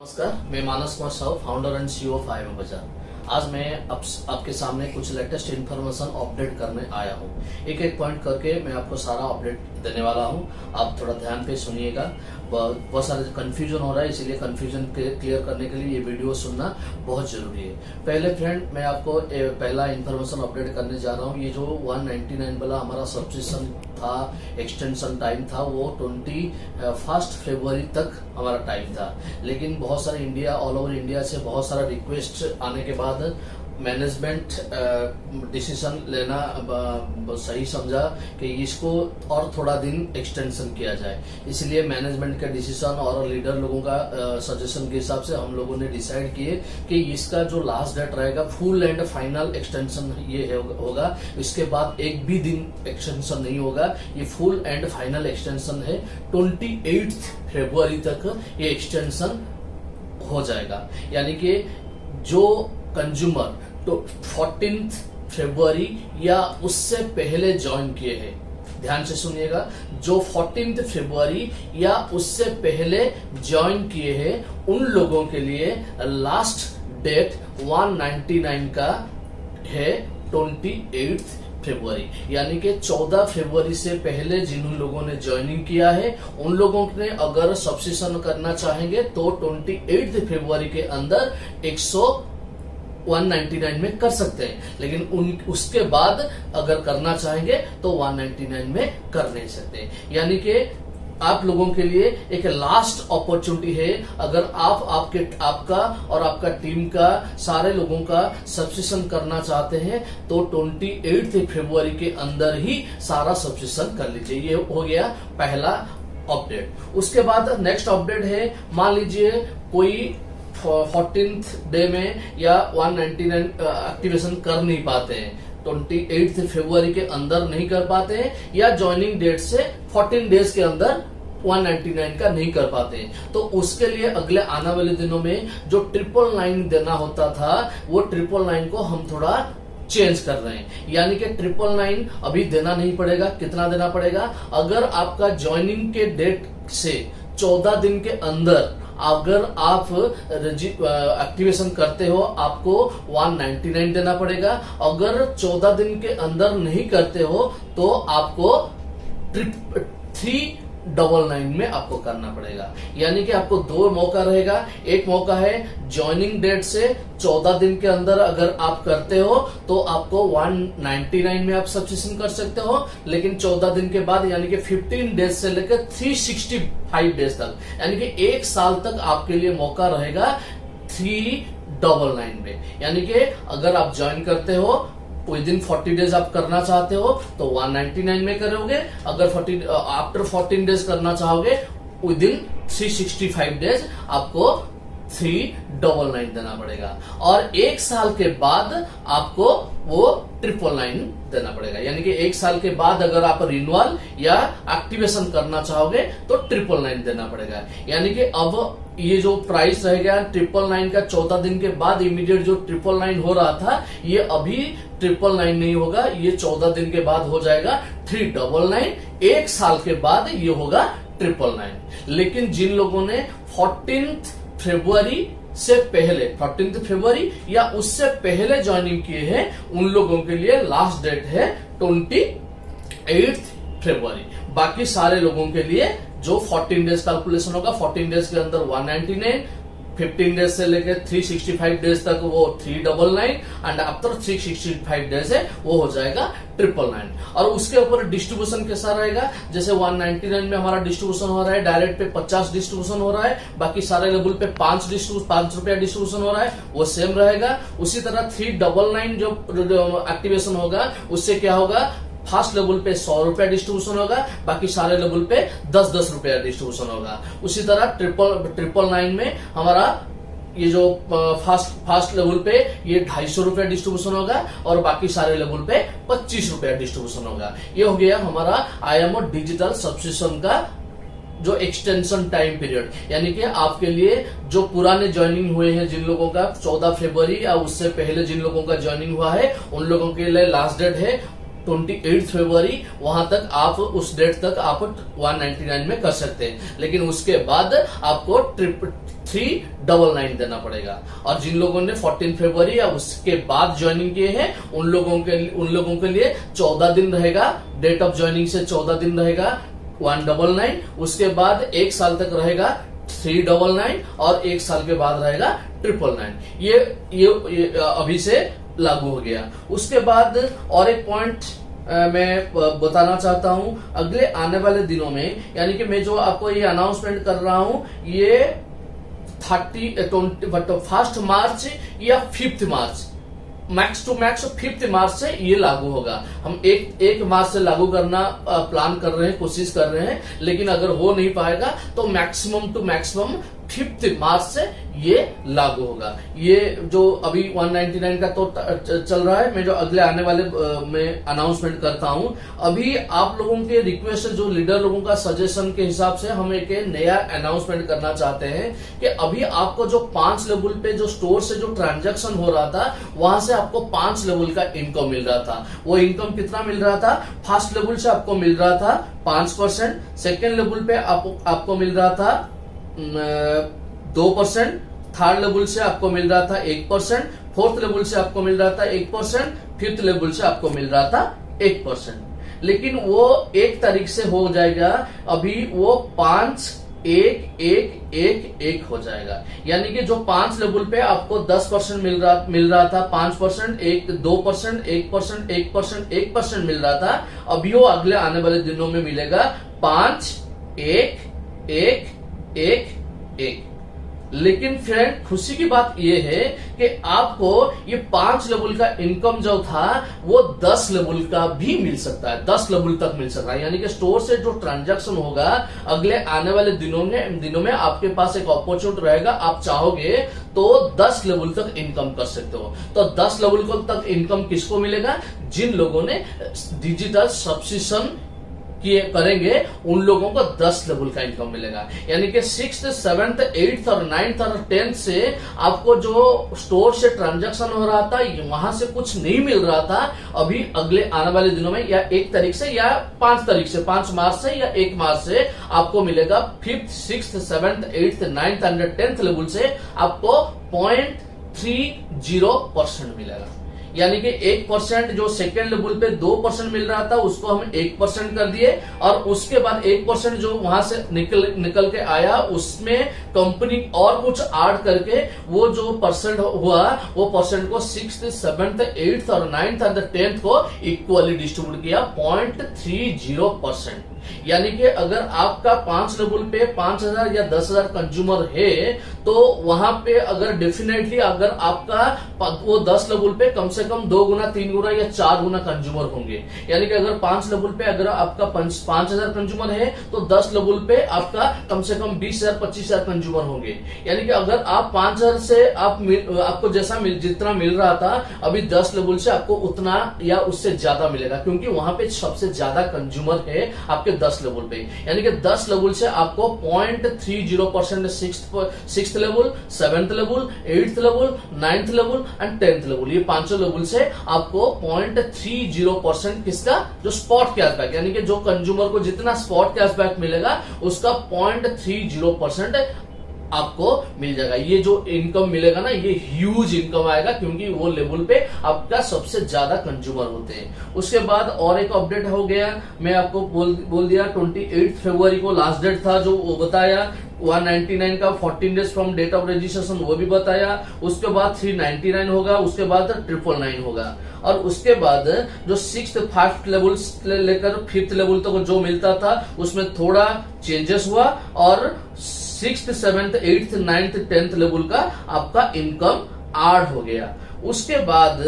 नमस्कार, मैं Manas Kumar Sahu, founder and CEO of IIM Bazaar. आज मैं आपके सामने कुछ लेटेस्ट इन्फॉर्मेशन अपडेट करने आया हूँ। एक एक पॉइंट करके मैं आपको सारा अपडेट देने वाला हूँ। आप थोड़ा ध्यान पे सुनिएगा। बहुत सारे कंफ्यूजन हो रहा है, इसीलिए कंफ्यूजन क्लियर करने के लिए ये वीडियो सुनना बहुत जरूरी है। पहले फ्रेंड, मैं आपको पहला इन्फॉर्मेशन अपडेट करने जा रहा हूँ। ये जो 199 वाला हमारा सब्सक्रिप्शन था, एक्सटेंशन टाइम था, वो 21 फरवरी तक हमारा टाइम था। लेकिन बहुत सारे ऑल ओवर इंडिया से बहुत सारा रिक्वेस्ट आने के बाद मैनेजमेंट डिसीजन लेना सही समझा कि इसको और थोड़ा दिन एक्सटेंशन किया जाए। इसलिए मैनेजमेंट का डिसीजन और लीडर लोगों का सजेशन के हिसाब से हम लोगों ने डिसाइड किए कि इसका जो लास्ट डेट रहेगा फुल एंड फाइनल एक्सटेंशन ये होगा। इसके बाद एक भी दिन एक्सटेंशन नहीं होगा। ये फुल एंड फाइनल एक्सटेंशन है। 28 फरवरी तक ये एक्सटेंशन हो जाएगा। यानी कि जो कंज्यूमर तो 14 फरवरी या उससे पहले ज्वाइन किए हैं, ध्यान से सुनिएगा, जो 14 फरवरी या उससे पहले ज्वाइन किए हैं उन लोगों के लिए लास्ट डेट 199 का है 28 फरवरी। यानी कि 14 फरवरी से पहले जिन लोगों ने ज्वाइनिंग किया है उन लोगों ने अगर सब्सक्रिप्शन करना चाहेंगे तो 28 फरवरी के अंदर 199 में कर सकते हैं। लेकिन उसके बाद अगर करना चाहेंगे तो 199 में कर नहीं सकते। यानी कि आप लोगों के लिए एक लास्ट अपॉर्चुनिटी है। अगर आपका और आपका टीम का सारे लोगों का सब्सक्रिप्शन करना चाहते हैं तो 28 फरवरी के अंदर ही सारा सब्सक्रिप्शन कर लीजिए। ये हो गया पहला अपडेट। उसके बाद नेक्स्ट अपडेट है, मान लीजिए कोई 14th डे में या 199 एक्टिवेशन कर नहीं पाते हैं, 28 फरवरी के अंदर नहीं कर पाते हैं, या ज्वाइनिंग डेट से 14 डेज के अंदर 199 का नहीं कर पाते हैं, तो उसके लिए अगले आने वाले दिनों में जो 999 देना होता था वो 999 को हम थोड़ा चेंज कर रहे हैं। यानी कि 999 अभी देना नहीं पड़ेगा। कितना देना पड़ेगा? अगर आपका ज्वाइनिंग के डेट से 14 दिन के अंदर अगर आप एक्टिवेशन करते हो आपको 199 देना पड़ेगा। अगर 14 दिन के अंदर नहीं करते हो तो आपको 399 में आपको करना पड़ेगा। यानी कि आपको दो मौका रहेगा। एक मौका है ज्वाइनिंग डेट से 14 दिन के अंदर अगर आप करते हो तो आपको 199 में आप सब्सक्रिप्शन कर सकते हो। लेकिन 14 दिन के बाद यानी कि 15 डेज से लेकर 365 डेज तक, यानी कि एक साल तक आपके लिए मौका रहेगा 399 में। यानी कि अगर आप ज्वाइन करते हो विद इन 40 डेज आप करना चाहते हो तो 199 में करोगे। अगर आफ्टर 14 डेज करना चाहोगे विद इन 365 डेज आपको 399 देना पड़ेगा। और एक साल के बाद आपको वो 999 देना पड़ेगा। यानी कि एक साल के बाद अगर आप रिन्यूअल या एक्टिवेशन करना चाहोगे तो 999 देना पड़ेगा। यानी कि अब ये जो प्राइस रहेगा 999 का 14 दिन के बाद इमीडिएट जो 999 हो रहा था, ये अभी 999 नहीं होगा, ये 14 दिन के बाद हो जाएगा 399। एक साल के बाद ये होगा 999। लेकिन जिन लोगों ने 14 फरवरी से पहले 14 फरवरी या उससे पहले ज्वाइनिंग किए हैं उन लोगों के लिए लास्ट डेट है 28 फरवरी। बाकी सारे लोगों के लिए जो 14 डेज कैलकुलेशन होगा, 14 डेज के अंदर 199, 15 डेज से लेकर 365 डेज तक वो 399 एंड आफ्टर 365 डेज है वो हो जाएगा 999। और उसके ऊपर डिस्ट्रीब्यूशन कैसा रहेगा? जैसे 199 में हमारा डिस्ट्रीब्यूशन हो रहा है, डायरेक्ट पे 50 डिस्ट्रीब्यूशन हो रहा है, बाकी सारे लेवल पे 5 रुपया डिस्ट्रीब्यूशन हो रहा है, वो सेम रहेगा। उसी तरह 399 जो एक्टिवेशन होगा उससे क्या होगा? फर्स्ट लेवल पे 100 रुपया डिस्ट्रीब्यूशन होगा, बाकी सारे लेवल पे 10-10 रुपया डिस्ट्रीब्यूशन होगा। उसी तरह 999 में हमारा ये जो फास्ट लेवल पे ये 250 रुपया डिस्ट्रीब्यूशन होगा और बाकी सारे लेवल पे 25 रुपया डिस्ट्रीब्यूशन होगा। ये हो गया हमारा IIMO डिजिटल सब्सक्रिप्शन का जो एक्सटेंशन टाइम पीरियड। यानी कि आपके लिए जो पुराने ज्वाइनिंग हुए हैं, जिन लोगों का 14 फरवरी या उससे पहले जिन लोगों का ज्वाइनिंग हुआ है उन लोगों के लिए लास्ट डेट है 28 फरवरी, वहां तक आप उस डेट तक आप 199 में कर सकते हैं, लेकिन उसके बाद आपको 399 देना पड़ेगा। और जिन लोगों ने 14 फरवरी या उसके बाद ज्वाइनिंग किए हैं उन लोगों के लिए 14 दिन रहेगा, डेट ऑफ ज्वाइनिंग से 14 दिन रहेगा 199, उसके बाद 1 साल तक रहेगा 399 और 1 साल के बाद रहेगा 999। ये अभी से लागू हो गया। उसके बाद और एक पॉइंट मैं बताना चाहता हूं, अगले आने वाले दिनों में, यानी कि मैं जो आपको ये अनाउंसमेंट कर रहा हूं, ये 1 मार्च या 5 मार्च, मैक्स टू मैक्स 5 मार्च से ये लागू होगा। हम एक मार्च से लागू करना प्लान कर रहे हैं, कोशिश कर रहे हैं, लेकिन अगर हो नहीं पाएगा तो मैक्सिमम टू मैक्सिमम 5 मार्च से ये लागू होगा। ये जो अभी 199 का तो चल रहा है, मैं जो अगले आने वाले में अनाउंसमेंट करता हूं। अभी आप लोगों के रिक्वेस्ट, जो लीडर लोगों का सजेशन के हिसाब से हम एक नया अनाउंसमेंट करना चाहते हैं कि अभी आपको जो 5 लेवल पे जो स्टोर से जो ट्रांजैक्शन हो रहा था, वहां से आपको 5 लेवल का इनकम मिल रहा था। वो इनकम कितना मिल रहा था? फर्स्ट लेवल से आपको मिल रहा था 5%, सेकेंड लेवल पे आपको मिल रहा था 2%, थर्ड लेवल से आपको मिल रहा था 1%, फोर्थ लेवल से आपको मिल रहा था 1%, फिफ्थ लेवल से आपको मिल रहा था 1%। लेकिन वो 1 तारीख से हो जाएगा, अभी वो 5, 1, 1, 1, 1 हो जाएगा। यानी कि जो 5 लेवल पे आपको 10% मिल रहा था, 5%, 2%, 1%, 1%, 1% मिल रहा था, अभी वो अगले आने वाले दिनों में मिलेगा 5, 1, 1, 1, 1। लेकिन फ्रेंड, खुशी की बात यह है कि आपको ये 5 लेवल का इनकम जो था वो 10 लेवल का भी मिल सकता है, 10 लेवल तक मिल सकता है। यानी कि स्टोर से जो ट्रांजैक्शन होगा अगले आने वाले दिनों में आपके पास एक अपॉर्चुनिटी रहेगा, आप चाहोगे तो 10 लेवल तक इनकम कर सकते हो। तो 10 लेवल तक इनकम किसको मिलेगा? जिन लोगों ने डिजिटल सब्सक्रिप्शन करेंगे उन लोगों को 10 लेवल का इनकम मिलेगा। यानी कि 6th, 7th, 8th और 9th और 10th से आपको जो स्टोर से ट्रांजैक्शन हो रहा था वहां से कुछ नहीं मिल रहा था, अभी अगले आने वाले दिनों में या 1 तारीख से या 5 तारीख से, 5 मार्च से या 1 मार्च से आपको मिलेगा 5th, 6th, 7th, 8th, 9th और 10th लेवल से आपको 0.30% मिलेगा। यानी कि 1% जो सेकेंड लेवल पे 2% मिल रहा था उसको हम 1% कर दिए, और उसके बाद 1% जो वहां से निकल के आया उसमें कंपनी और कुछ ऐड करके वो जो परसेंट हुआ वो परसेंट को 6th, 7th, 8th और 9th और 10th को इक्वली डिस्ट्रीब्यूट किया 0.30%। यानी कि अगर आपका 5 लेवल पे 5,000 या 10,000 कंज्यूमर है तो वहां पे अगर डेफिनेटली अगर आपका वो 10 लेवल पे कम से कम 2 गुना, 3 गुना या 4 गुना कंज्यूमर होंगे। यानी कि अगर 5 लेवल पे अगर आपका 5,000 कंज्यूमर है तो 10 लेवल पे आपका कम से कम 20,000, 25,000 कंज्यूमर होंगे। यानी कि अगर आप 5,000 से आपको जैसा जितना मिल रहा था अभी 10 लेवल से आपको उतना या उससे ज्यादा मिलेगा, क्योंकि वहां पे सबसे ज्यादा कंज्यूमर है आपके 10 लेवल पे। यानी कि 10 लेवल से आपको 0.30% 6th level, 7th level, 8th level, 9th level and 10th level, ये 5 लेवल से आपको 0.30% किसका? जो स्पॉट कैशबैक, यानी कि जो कंज्यूमर को जितना स्पॉट कैशबैक मिलेगा उसका 0.30% आपको मिल जाएगा। ये जो इनकम मिलेगा ना, ये ह्यूज इनकम आएगा, क्योंकि वो लेवल पे आपका सबसे ज्यादा कंज्यूमर होते हैं। उसके बाद और एक अपडेट हो गया, मैं आपको बोल दिया 28 फरवरी को लास्ट डेट था, जो वो बताया 199 का 14 days from date of registration, वो भी बताया। उसके बाद 399 होगा, उसके बाद 999 होगा, और उसके बाद जो 6th, 5th लेवल लेकर 5th लेवल तक जो मिलता था उसमें थोड़ा चेंजेस हुआ, और 6th, 7th, 8th, 9th, 10th level का आपका इनकम ऐड हो गया। उसके बाद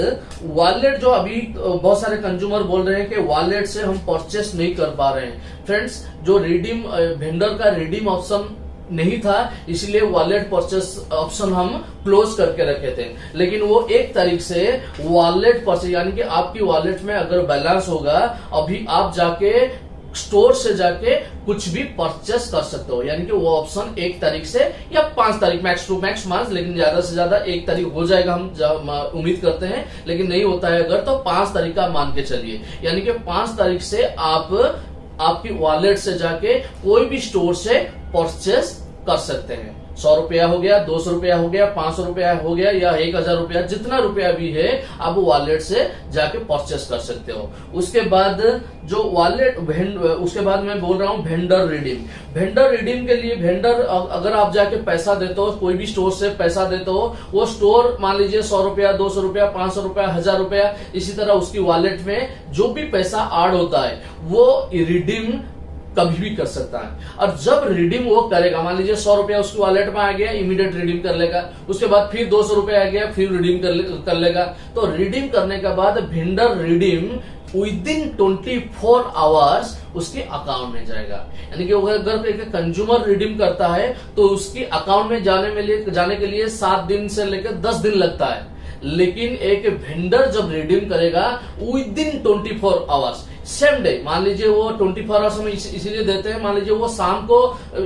वॉलेट, जो अभी बहुत सारे कंज्यूमर बोल रहे हैं कि वॉलेट से हम परचेस नहीं कर पा रहे हैं। फ्रेंड्स, जो रिडीम वेंडर का रिडीम ऑप्शन नहीं था इसलिए वॉलेट परचेस ऑप्शन हम क्लोज करके रखे थे, लेकिन वो 1 तारीख से वॉलेट परचेस, यानी कि आपकी वॉलेट में अगर बैलेंस होगा, अभी आप जाके स्टोर से जाके कुछ भी परचेस कर सकते हो। यानी कि वो ऑप्शन 1 तारीख से या 5 तारीख मैक्स टू मैक्स मार्च, लेकिन ज्यादा से ज्यादा 1 तारीख हो जाएगा हम उम्मीद करते हैं, लेकिन नहीं होता है अगर तो 5 तारीख का मान के चलिए। यानी कि 5 तारीख से आप आपकी वॉलेट से जाके कोई भी स्टोर से परचेस कर सकते हैं। 100 रुपया हो गया, 200 रुपया हो गया, 500 रुपया हो गया या 1000 रुपया, जितना रुपया भी है आप वॉलेट से जाके परचेस कर सकते हो। उसके बाद जो उसके बाद मैं बोल रहा हूं वेंडर रिडीम। वेंडर रिडीम के लिए वेंडर अगर आप जाके पैसा देते हो, कोई भी स्टोर से पैसा देते हो, वो स्टोर मान लीजिए 100 रुपया, 200 रुपया, 500 रुपया, 1000 रुपया, इसी तरह उसकी वॉलेट में जो भी पैसा ऐड होता है वो रिडीम कभी भी कर सकता है। और जब रिडीम वो करेगा, मान लीजिए 100 रुपया उसकी वॉलेट में आ गया, इमीडिएट रिडीम कर लेगा। उसके बाद फिर 200 रुपया आ गया, फिर रिडीम कर लेगा। तो रिडीम करने के बाद वेंडर रिडीम विदिन 24 आवर्स उसके अकाउंट में जाएगा। यानी कि अगर एक कंज्यूमर रिडीम करता है तो उसकी अकाउंट में जाने के लिए 7 दिन से लेकर 10 दिन लगता है, लेकिन एक वेंडर जब रिडीम करेगा विदिन 24 आवर्स, सेम डे, मान लीजिए वो 24 आवर्स में इसीलिए देते हैं, मान लीजिए वो शाम को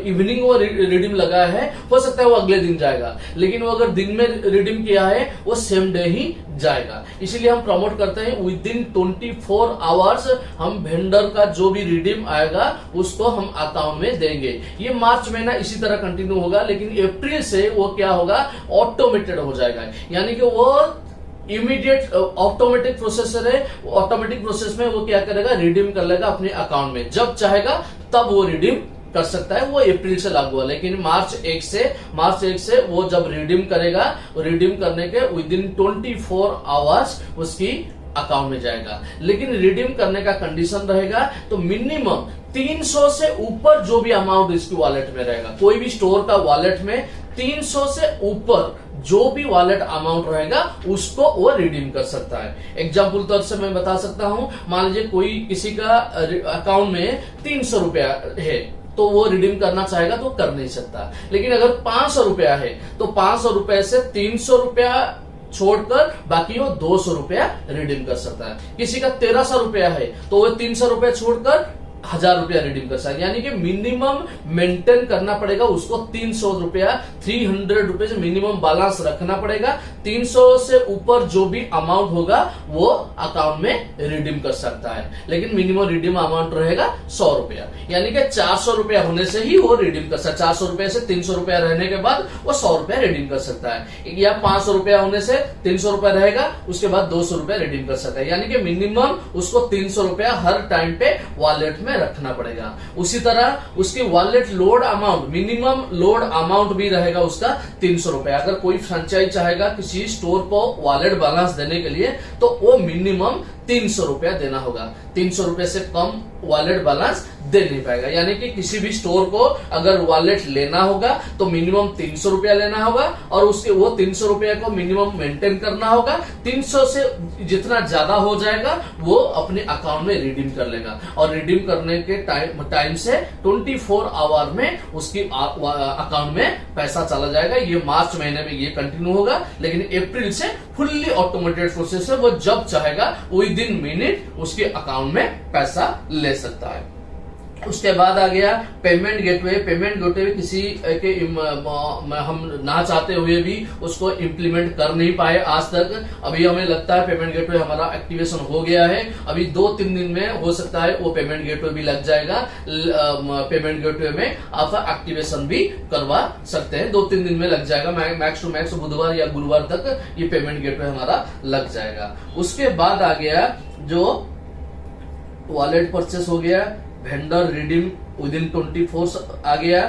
इवनिंग वो रिडीम लगा है, हो सकता है वो अगले दिन जाएगा, लेकिन वो अगर दिन में रिडीम किया है वो सेम डे ही जाएगा। इसीलिए हम प्रमोट करते हैं विदिन 24 आवर्स हम वेंडर का जो भी रिडीम आएगा उसको हम अकाउंट में देंगे। ये मार्च महीना इसी तरह कंटिन्यू होगा, लेकिन अप्रैल से वो क्या होगा, ऑटोमेटेड हो जाएगा। यानी कि वो इमीडिएट ऑटोमेटिक प्रोसेसर है, ऑटोमेटिक प्रोसेस में वो क्या करेगा, रिडीम कर लेगा अपने अकाउंट में, जब चाहेगा तब वो रिडीम कर सकता है। वो अप्रैल से लागू हुआ, लेकिन मार्च 1 से वो जब रिडीम करेगा, रिडीम करने के विदिन 24 आवर्स उसकी अकाउंट में जाएगा। लेकिन रिडीम करने का कंडीशन रहेगा तो मिनिमम 300 से ऊपर जो भी अमाउंट इसकी वॉलेट में रहेगा, कोई भी स्टोर का वॉलेट में 300 से ऊपर जो भी वॉलेट अमाउंट रहेगा उसको वो रिडीम कर सकता है। एग्जाम्पल तौर से मैं बता सकता हूं, मान लीजिए कोई किसी का अकाउंट में 300 रुपया है तो वो रिडीम करना चाहेगा तो कर नहीं सकता। लेकिन अगर 500 रुपया है तो 500 रुपए से 300 रुपया छोड़कर बाकी वो 200 रुपया रिडीम कर सकता है। किसी का 1300 रुपया है तो वो 300 रुपया छोड़कर 1000 रुपया रिडीम कर सकता है। यानी कि मिनिमम मेंटेन करना पड़ेगा उसको 300 रुपया, 300 रुपीज मिनिमम बैलेंस रखना पड़ेगा। 300 से ऊपर जो भी अमाउंट होगा वो अकाउंट में रिडीम कर सकता है, लेकिन मिनिमम रिडीम अमाउंट रहेगा 100 रुपया। यानी कि 400 रुपया होने से ही वो रिडीम कर सकता है। 400 रुपया से 300 रुपया रहने के बाद वो 100 रुपया रिडीम कर सकता है, या 500 रुपया होने से 300 रुपया रहेगा, उसके बाद 200 रुपया रिडीम कर सकता है। यानी कि मिनिमम उसको 300 रुपया हर टाइम पे वॉलेट में रखना पड़ेगा। उसी तरह उसकी wallet load amount, minimum load amount भी रहेगा उसका 300 रुपया। अगर कोई फ्रेंचाइज चाहेगा किसी स्टोर को वॉलेट बैलेंस देने के लिए तो वो मिनिमम 300 रुपया देना होगा। 300 रुपए से कम वॉलेट बैलेंस दे नहीं पाएगा। यानी कि किसी भी स्टोर को अगर वॉलेट लेना होगा तो मिनिमम 300 रुपया लेना होगा और उसके वो 300 रुपया को मिनिमम मेंटेन करना होगा। 300 से जितना ज्यादा हो जाएगा वो अपने अकाउंट में रिडीम कर लेगा, और रिडीम करने के टाइम से 24 आवर में उसकी अकाउंट में पैसा चला जाएगा। ये मार्च महीने में ये कंटिन्यू होगा, लेकिन अप्रैल से फुल्ली ऑटोमेटेड प्रोसेस है, वो जब चाहेगा विदिन मिनट उसके अकाउंट में पैसा ले सकता है। उसके बाद आ गया पेमेंट गेटवे। पेमेंट गेटवे किसी के हम ना चाहते हुए भी उसको इम्प्लीमेंट कर नहीं पाए आज तक। अभी हमें लगता है पेमेंट गेटवे हमारा एक्टिवेशन हो गया है, अभी 2-3 दिन में हो सकता है वो पेमेंट गेटवे भी लग जाएगा। पेमेंट गेटवे में आप एक्टिवेशन भी करवा सकते हैं, 2-3 दिन में लग जाएगा। मैक्स टू मैक्स बुधवार या गुरुवार तक ये पेमेंट गेटवे हमारा लग जाएगा। उसके बाद आ गया जो वॉलेट परचेस हो गया, वेंडर रिडीम विदिन 24 आ गया।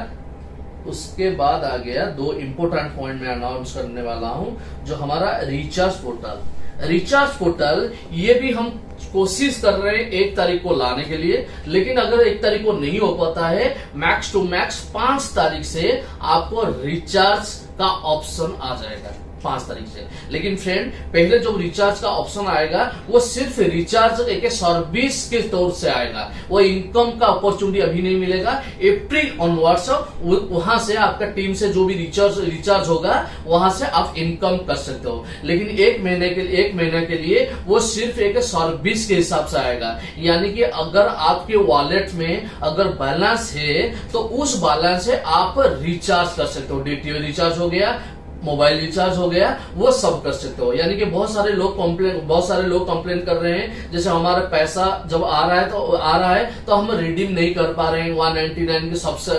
उसके बाद आ गया 2 इंपोर्टेंट पॉइंट मैं अनाउंस करने वाला हूं, जो हमारा रिचार्ज पोर्टल। रिचार्ज पोर्टल ये भी हम कोशिश कर रहे हैं 1 तारीख को लाने के लिए, लेकिन अगर 1 तारीख को नहीं हो पाता है, मैक्स टू मैक्स 5 तारीख से आपको रिचार्ज का ऑप्शन आ जाएगा। 5 तारीख से। लेकिन फ्रेंड पहले जो रिचार्ज का ऑप्शन आएगा वो सिर्फ रिचार्ज एक सर्विस के तौर से आएगा, वो इनकम का अपॉर्चुनिटी अभी नहीं मिलेगा। अप्रैल ऑनवर्ड्स वहां से आपका टीम से जो भी रिचार्ज होगा वहां से आप इनकम कर सकते हो। लेकिन एक महीने के लिए वो सिर्फ एक सर्विस के हिसाब से आएगा, यानी कि अगर आपके वॉलेट में अगर बैलेंस है तो उस बैलेंस से आप रिचार्ज कर सकते हो। डीटीओ रिचार्ज हो गया, मोबाइल रिचार्ज हो गया, वो सब कर सकते हो। यानी कि बहुत सारे लोग कंप्लेन कर रहे हैं, जैसे हमारा पैसा जब आ रहा है तो हम रिडीम नहीं कर पा रहे हैं। 199 के सबसे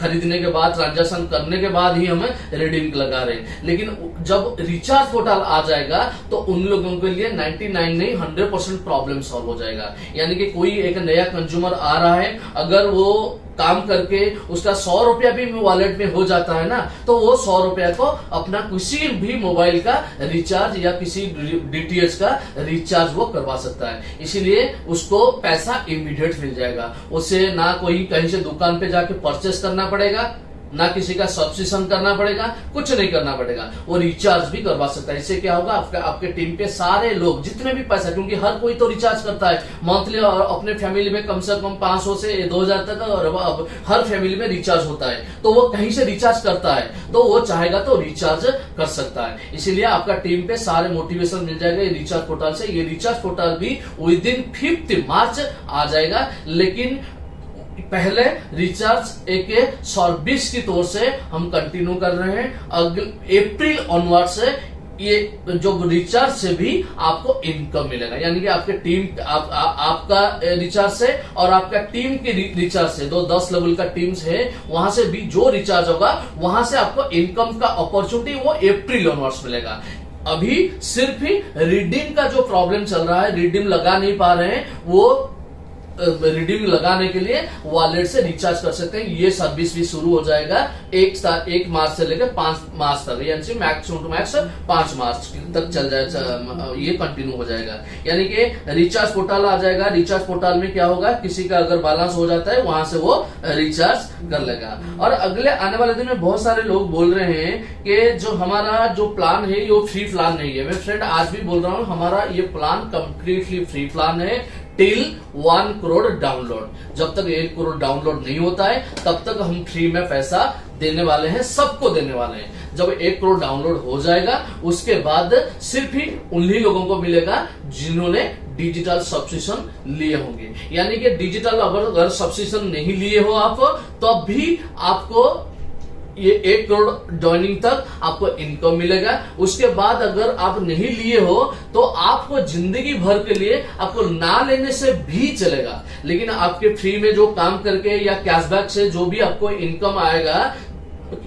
खरीदने के बाद, ट्रांजैक्शन करने के बाद ही हमें रिडीम लगा रहे हैं। लेकिन जब रिचार्ज पोर्टल आ जाएगा तो उन लोगों के लिए 99 नहीं 100% प्रॉब्लम सॉल्व हो जाएगा। यानी कि कोई एक नया कंज्यूमर आ रहा है, अगर वो काम करके उसका 100 रुपया भी वॉलेट में हो जाता है ना, तो वो 100 रुपया को अपना किसी भी मोबाइल का रिचार्ज या किसी डीटीएच का रिचार्ज वो करवा सकता है। इसीलिए उसको पैसा इमीडिएट मिल जाएगा, उसे ना कोई कहीं से दुकान पे जाके परचेस करना पड़ेगा, ना किसी का सब्सक्रिप्शन करना पड़ेगा, कुछ नहीं करना पड़ेगा, वो रिचार्ज भी करवा सकता है। इससे क्या होगा, आपके टीम के सारे लोग जितने भी पैसा, क्योंकि हर कोई तो रिचार्ज करता है मंथली, और अपने फैमिली में कम से कम 500 से 2000 तक और हर फैमिली में रिचार्ज होता है, तो वो कहीं से रिचार्ज करता है तो वो चाहेगा तो रिचार्ज कर सकता है। इसीलिए आपका टीम पे सारे मोटिवेशन मिल जाएगा ये रिचार्ज पोर्टल से। ये रिचार्ज पोर्टल भी विद इन 5 मार्च आ जाएगा, लेकिन पहले रिचार्ज एक सर्विस की तौर से हम कंटिन्यू कर रहे हैं। अप्रैल ऑनवर्ड से ये जो रिचार्ज से भी आपको इनकम मिलेगा, यानी कि आपके टीम आपका रिचार्ज से और आपका टीम के रिचार्ज से, 10 लेवल का टीम्स है, वहां से भी जो रिचार्ज होगा वहां से आपको इनकम का अपॉर्चुनिटी वो अप्रैल ऑनवर्ड्स मिलेगा। अभी सिर्फ ही रिडीम का जो प्रॉब्लम चल रहा है, रिडीम लगा नहीं पा रहे हैं, वो रिडीम लगाने के लिए वॉलेट से रिचार्ज कर सकते हैं। ये सर्विस भी शुरू हो जाएगा 1 मार्च से लेकर 5 मार्च तक, यानी मैक्सिमम टू मैक्स 5 मार्च तक चल जाएगा, ये कंटिन्यू हो जाएगा। यानी कि रिचार्ज पोर्टल आ जाएगा। रिचार्ज पोर्टल में क्या होगा, किसी का अगर बैलेंस हो जाता है वहां से वो रिचार्ज कर लेगा। और अगले आने वाले दिन में बहुत सारे लोग बोल रहे हैं कि जो हमारा जो प्लान है वो फ्री प्लान नहीं है। मैं फ्रेंड आज भी बोल रहा हूँ, हमारा ये प्लान कंप्लीटली फ्री प्लान है टिल 1 करोड़ डाउनलोड। जब तक 1 करोड़ डाउनलोड नहीं होता है तब तक हम फ्री में पैसा देने वाले हैं, सबको देने वाले हैं। जब 1 करोड़ डाउनलोड हो जाएगा उसके बाद सिर्फ ही उन्हीं लोगों को मिलेगा जिन्होंने डिजिटल सब्सक्रिप्शन लिए होंगे। यानी कि डिजिटल अगर सब्सक्रिप्शन नहीं लिए हो आप, तब भी आपको ये 1 करोड़ ज्वाइनिंग तक आपको इनकम मिलेगा। उसके बाद अगर आप नहीं लिए हो तो आपको जिंदगी भर के लिए आपको ना लेने से भी चलेगा, लेकिन आपके फ्री में जो काम करके या कैशबैक से जो भी आपको इनकम आएगा,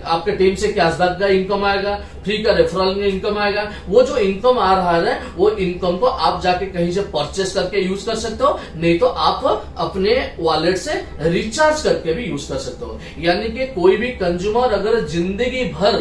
आपके टीम से कैशबैक का इनकम आएगा, फ्री का रेफरल में इनकम आएगा, वो जो इनकम आ रहा है वो इनकम को आप जाके कहीं से परचेस करके यूज कर सकते हो, नहीं तो आप अपने वॉलेट से रिचार्ज करके भी यूज कर सकते हो। यानी कि कोई भी कंज्यूमर अगर जिंदगी भर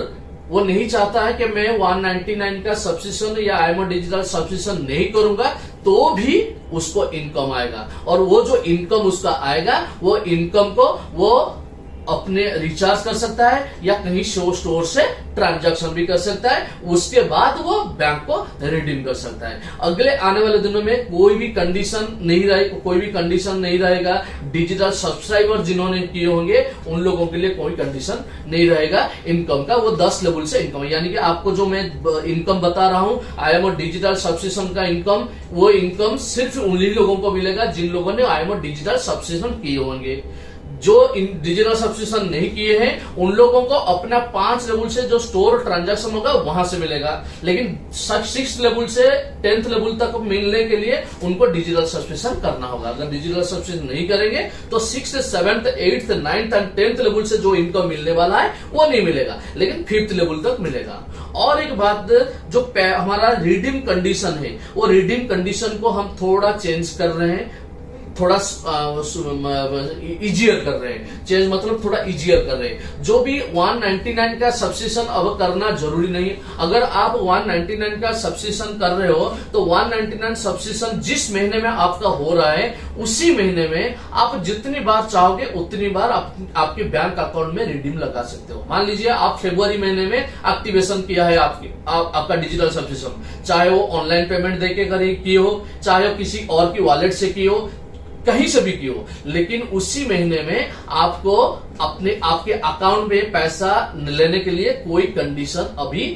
वो नहीं चाहता है कि मैं 199 का सब्सक्रिप्शन या IMO डिजिटल सब्सक्रिप्शन नहीं करूंगा, तो भी उसको इनकम आएगा। और वो जो इनकम उसका आएगा वो इनकम को वो अपने रिचार्ज कर सकता है या कहीं स्टोर से ट्रांजैक्शन भी कर सकता है, उसके बाद वो बैंक को रिडीम कर सकता है। अगले आने वाले दिनों में कोई भी कंडीशन नहीं रहेगा। डिजिटल सब्सक्राइबर जिन्होंने किए होंगे उन लोगों के लिए कोई कंडीशन नहीं रहेगा इनकम का। वो 10 लेवल से इनकम है, यानी कि आपको जो मैं इनकम बता रहा हूं IMO डिजिटल सब्सक्रिप्शन का इनकम, वो इनकम सिर्फ उन्हीं लोगों को मिलेगा जिन लोगों ने IMO डिजिटल सब्सक्रिप्शन किए होंगे। जो डिजिटल सब्सक्रिप्शन नहीं किए हैं उन लोगों को अपना 5 लेवल से जो स्टोर ट्रांजैक्शन होगा वहां से मिलेगा, लेकिन 6 लेवल से 10th लेवल तक मिलने के लिए उनको डिजिटल सब्सक्रिप्शन करना होगा। अगर डिजिटल सब्सक्रिप्शन नहीं करेंगे तो 6th, 7th, 8th, 9th and 10th level से जो इनकम मिलने वाला है वो नहीं मिलेगा, लेकिन 5th लेवल तक मिलेगा। और एक बात, जो हमारा रिडीम कंडीशन है वो रिडीम कंडीशन को हम थोड़ा चेंज कर रहे हैं। थोड़ा इजियर कर रहे हैं, चेंज मतलब थोड़ा इजियर कर रहे हैं। जो भी 199 का सब्सक्रिप्शन अब करना जरूरी नहीं है। अगर आप 199 का सब्सक्रिप्शन कर रहे हो तो 199 सब्सक्रिप्शन जिस महीने में आपका हो रहा है उसी महीने में आप जितनी बार चाहोगे उतनी बार आपके बैंक अकाउंट में रिडीम लगा सकते हो। मान लीजिए आप फरवरी महीने में एक्टिवेशन किया है आपका डिजिटल सब्सक्रिप्शन, चाहे वो ऑनलाइन पेमेंट देके किए हो, चाहे वो किसी और की वॉलेट से किए हो, कहीं से भी की हो, लेकिन उसी महीने में आपको आपके अकाउंट में पैसा लेने के लिए कोई कंडीशन अभी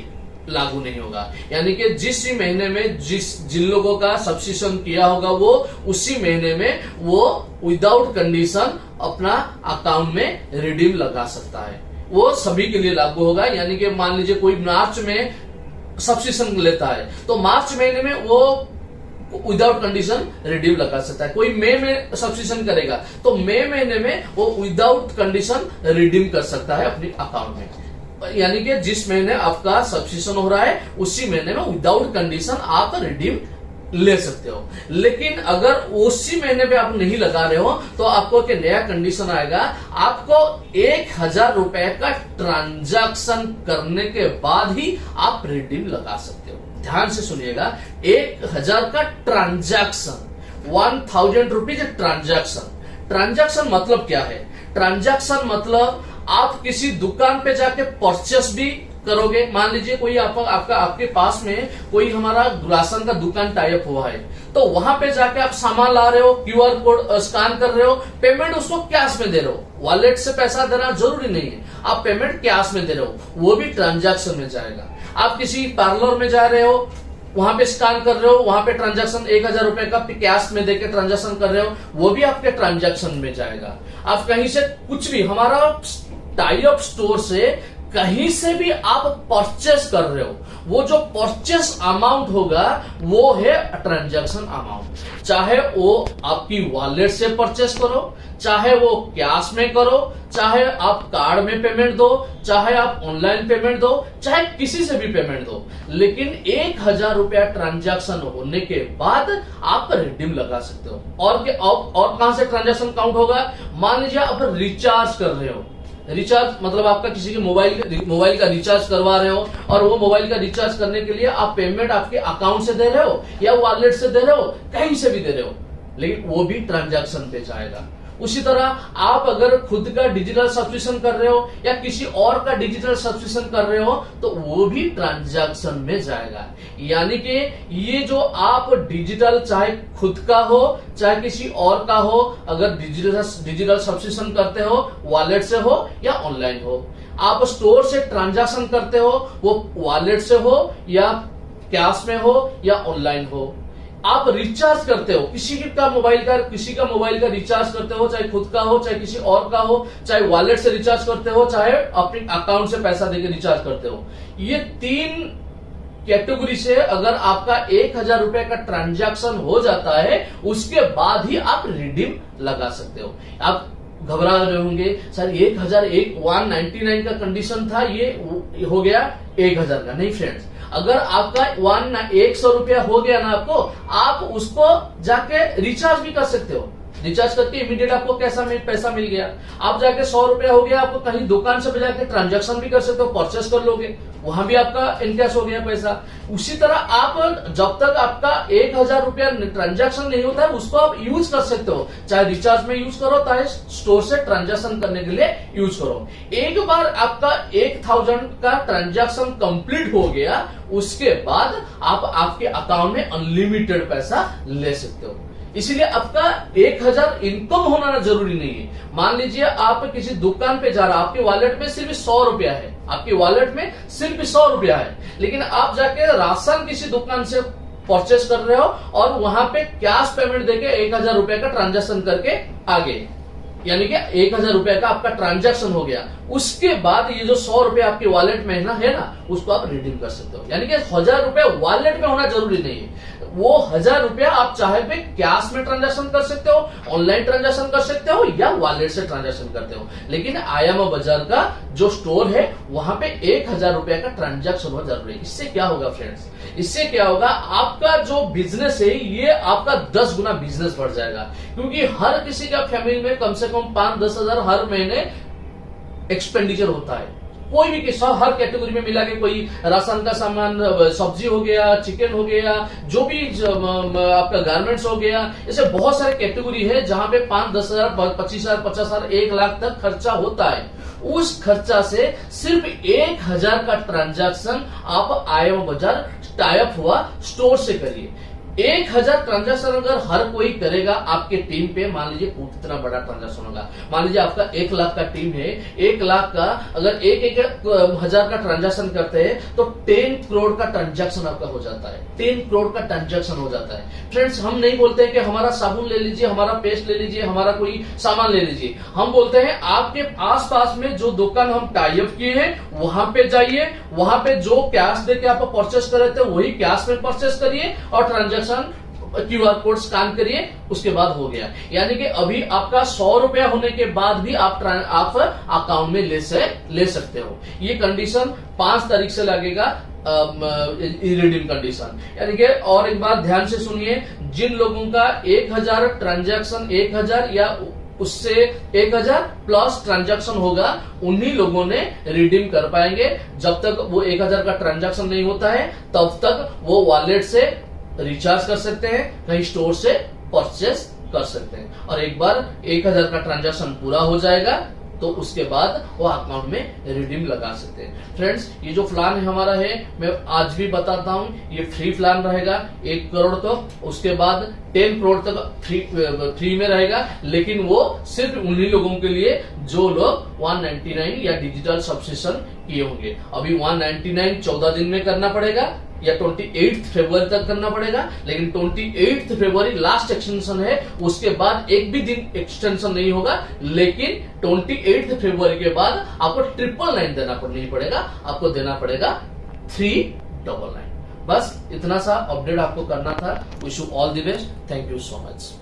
लागू नहीं होगा। यानी कि जिस महीने में जिन लोगों का सब्सक्रिप्शन किया होगा वो उसी महीने में वो विदाउट कंडीशन अपना अकाउंट में रिडीम लगा सकता है। वो सभी के लिए लागू होगा। यानी कि मान लीजिए कोई मार्च में सब्सक्रिप्शन लेता है तो मार्च महीने में वो विदाउट कंडीशन रिडीम लगा सकता है। कोई मई में सब्सक्रिप्शन करेगा तो मई महीने में वो विदाउट कंडीशन रिडीम कर सकता है अपने अकाउंट में। यानी कि जिस महीने आपका सब्सक्रिप्शन हो रहा है उसी महीने में विदाउट कंडीशन आप रिडीम ले सकते हो। लेकिन अगर उसी महीने पे आप नहीं लगा रहे हो तो आपको एक नया कंडीशन आएगा, आपको 1000 रुपए का ट्रांजैक्शन करने के बाद ही आप रिडीम लगा सकते हो। ध्यान से सुनिएगा, 1000 का ट्रांजैक्शन, 1000 रुपीज ट्रांजैक्शन। ट्रांजैक्शन मतलब क्या है? ट्रांजैक्शन मतलब आप किसी दुकान पे जाके परचेस भी करोगे। मान लीजिए कोई आपके पास में कोई हमारा राशन का दुकान टाइप हुआ है तो वहां पे जाके आप सामान ला रहे हो, क्यूआर कोड स्कैन कर रहे हो, पेमेंट उसको कैश में दे रहे हो, वॉलेट से पैसा देना जरूरी नहीं है, आप पेमेंट कैश में दे रहे हो, वो भी ट्रांजैक्शन में जाएगा। आप किसी पार्लर में जा रहे हो, वहां पे स्कैन कर रहे हो, वहां पे ट्रांजैक्शन 1000 रुपए का कैश में देके ट्रांजैक्शन कर रहे हो, वो भी आपके ट्रांजैक्शन में जाएगा। आप कहीं से कुछ भी हमारा टाई अप स्टोर से कहीं से भी आप परचेस कर रहे हो, वो जो परचेस अमाउंट होगा वो है ट्रांजैक्शन अमाउंट। चाहे वो आपकी वॉलेट से परचेस करो, चाहे वो कैश में करो, चाहे आप कार्ड में पेमेंट दो, चाहे आप ऑनलाइन पेमेंट दो, चाहे किसी से भी पेमेंट दो, लेकिन 1000 रुपया ट्रांजैक्शन होने के बाद आप रिडीम लगा सकते हो। और कहां से ट्रांजैक्शन काउंट होगा? मान लीजिए आप रिचार्ज कर रहे हो, रिचार्ज मतलब आपका किसी के मोबाइल का रिचार्ज करवा रहे हो और वो मोबाइल का रिचार्ज करने के लिए आप पेमेंट आपके अकाउंट से दे रहे हो या वॉलेट से दे रहे हो, कहीं से भी दे रहे हो, लेकिन वो भी ट्रांजैक्शन पे जाएगा। उसी तरह आप अगर खुद का डिजिटल सब्सक्रिप्शन कर रहे हो या किसी और का डिजिटल सब्सक्रिप्शन कर रहे हो तो वो भी ट्रांजैक्शन में जाएगा। यानी कि ये जो आप डिजिटल चाहे खुद का हो चाहे किसी और का हो, अगर डिजिटल सब्सक्रिप्शन करते हो, वॉलेट से हो या ऑनलाइन हो, आप स्टोर से ट्रांजैक्शन करते हो, वो वॉलेट से हो या कैश में हो या ऑनलाइन हो, आप रिचार्ज करते हो, किसी का मोबाइल का रिचार्ज करते हो, चाहे खुद का हो चाहे किसी और का हो, चाहे वॉलेट से रिचार्ज करते हो, चाहे अपने अकाउंट से पैसा देकर रिचार्ज करते हो, ये 3 कैटेगरी से अगर आपका 1000 रुपए का ट्रांजैक्शन हो जाता है उसके बाद ही आप रिडीम लगा सकते हो। आप घबरा रहे होंगे, सर 199 का कंडीशन था, ये हो गया 1000 का। नहीं फ्रेंड्स, अगर आपका 100 रुपया हो गया ना आपको, आप उसको जाके रिचार्ज भी कर सकते हो। रिचार्ज करके इमीडिएट आपको पैसा मिल गया। आप जाके 100 रुपया हो गया, आपको कहीं दुकान से जाके ट्रांजैक्शन भी कर सकते हो, परचेस कर लोगे, वहां भी आपका इनकैश हो गया पैसा। उसी तरह आप जब तक आपका 1000 रुपया ट्रांजैक्शन नहीं होता है उसको आप यूज कर सकते हो, चाहे रिचार्ज में यूज करो चाहे स्टोर से ट्रांजैक्शन करने के लिए यूज करो। एक बार आपका 1000 का ट्रांजैक्शन कंप्लीट हो गया उसके बाद आप आपके अकाउंट में अनलिमिटेड पैसा ले सकते हो। इसीलिए आपका 1000 इनकम होना जरूरी नहीं है। मान लीजिए आप किसी दुकान पे जा रहा है, आपके वॉलेट में सिर्फ 100 रुपया है, आपके वॉलेट में सिर्फ 100 रुपया है, लेकिन आप जाके राशन किसी दुकान से परचेस कर रहे हो और वहां पे कैश पेमेंट देके 1000 रुपए का ट्रांजैक्शन करके आगे, यानी कि 1000 रुपए का आपका ट्रांजैक्शन हो गया, उसके बाद ये जो 100 रुपए आपके वॉलेट में है ना, उसको आप रिडीम कर सकते हो। यानी कि 1000 रुपए वॉलेट में होना जरूरी नहीं है, वो 1000 रुपया आप चाहे पे कैश में ट्रांजैक्शन कर सकते हो, ऑनलाइन ट्रांजैक्शन कर सकते हो, या वॉलेट से ट्रांजैक्शन करते हो। लेकिन आयामा बाजार का जो स्टोर है वहां पे 1000 रुपया का ट्रांजैक्शन होना जरूरी है। इससे क्या होगा फ्रेंड्स, इससे क्या होगा, आपका जो बिजनेस है ये आपका 10 गुना बिजनेस बढ़ जाएगा। क्योंकि हर किसी का फैमिली में कम से कम 5-10 हजार हर महीने एक्सपेंडिचर होता है। कोई भी किस्सा हर कैटेगरी में मिला के, कोई राशन का सामान, सब्जी हो गया, चिकन हो गया, जो भी आपका गारमेंट्स हो गया, ऐसे बहुत सारे कैटेगरी है जहां पे 5-10 हजार, 25 हजार, 50 हजार, 1 लाख तक खर्चा होता है। उस खर्चा से सिर्फ 1000 का ट्रांजैक्शन आप आयामा बाजार टाइप हुआ स्टोर से करिए। 1000 ट्रांजैक्शन अगर हर कोई करेगा आपके टीम पे, मान लीजिए कितना बड़ा ट्रांजैक्शन होगा, मान लीजिए आपका 1 लाख का टीम है, 1 लाख का अगर 1,000 का ट्रांजैक्शन करते हैं तो 10 करोड़ का ट्रांजैक्शन आपका हो जाता है, 10 करोड़ का ट्रांजैक्शन हो जाता है। फ्रेंड्स, हम नहीं बोलते हैं कि हमारा साबुन ले लीजिए, हमारा पेस्ट ले लीजिए, हमारा कोई सामान ले लीजिए। हम बोलते हैं आपके आसपास में जो दुकान हम टाई अप किए हैं वहां पे जाइए, वहां पे जो कैश देके आप परचेस कर रहे थे वही कैश में परचेस करिए और ट्रांजैक्शन QR कोड स्कैन करिए, उसके बाद हो गया। यानी कि अभी आपका 100 रुपया होने के बाद भी आप अकाउंट में ले सकते हो। ये कंडीशन 5 तारीख से लगेगा, रिडीम कंडीशन। यानी कि और एक बात ध्यान से सुनिए, जिन लोगों का 1000 ट्रांजैक्शन, 1000 या उससे 1000 प्लस ट्रांजैक्शन होगा, उन्हीं लोगों ने रिडीम कर पाएंगे। जब तक वो 1000 का ट्रांजैक्शन नहीं होता है तब तक वो वॉलेट से रिचार्ज कर सकते हैं, कहीं स्टोर से परचेस कर सकते हैं। और एक बार 1000 का ट्रांजैक्शन पूरा हो जाएगा तो उसके बाद वो अकाउंट में रिडीम लगा सकते हैं। फ्रेंड्स, ये जो प्लान हमारा है मैं आज भी बताता हूं, ये फ्री प्लान रहेगा 1 करोड़ तक, उसके बाद 10 करोड़ तक फ्री में रहेगा। लेकिन वो सिर्फ उन्हीं लोगों के लिए जो लोग 199 या डिजिटल सब्सक्रिप्शन किए होंगे। अभी 199 14 दिन में करना पड़ेगा या 28 फरवरी तक करना पड़ेगा, लेकिन 28 फरवरी लास्ट एक्सटेंशन है, उसके बाद एक भी दिन एक्सटेंशन नहीं होगा। लेकिन 28 फरवरी के बाद आपको 999 देना नहीं पड़ेगा, आपको देना पड़ेगा 399। बस इतना सा अपडेट आपको करना था। Wish you all the best, thank you so much.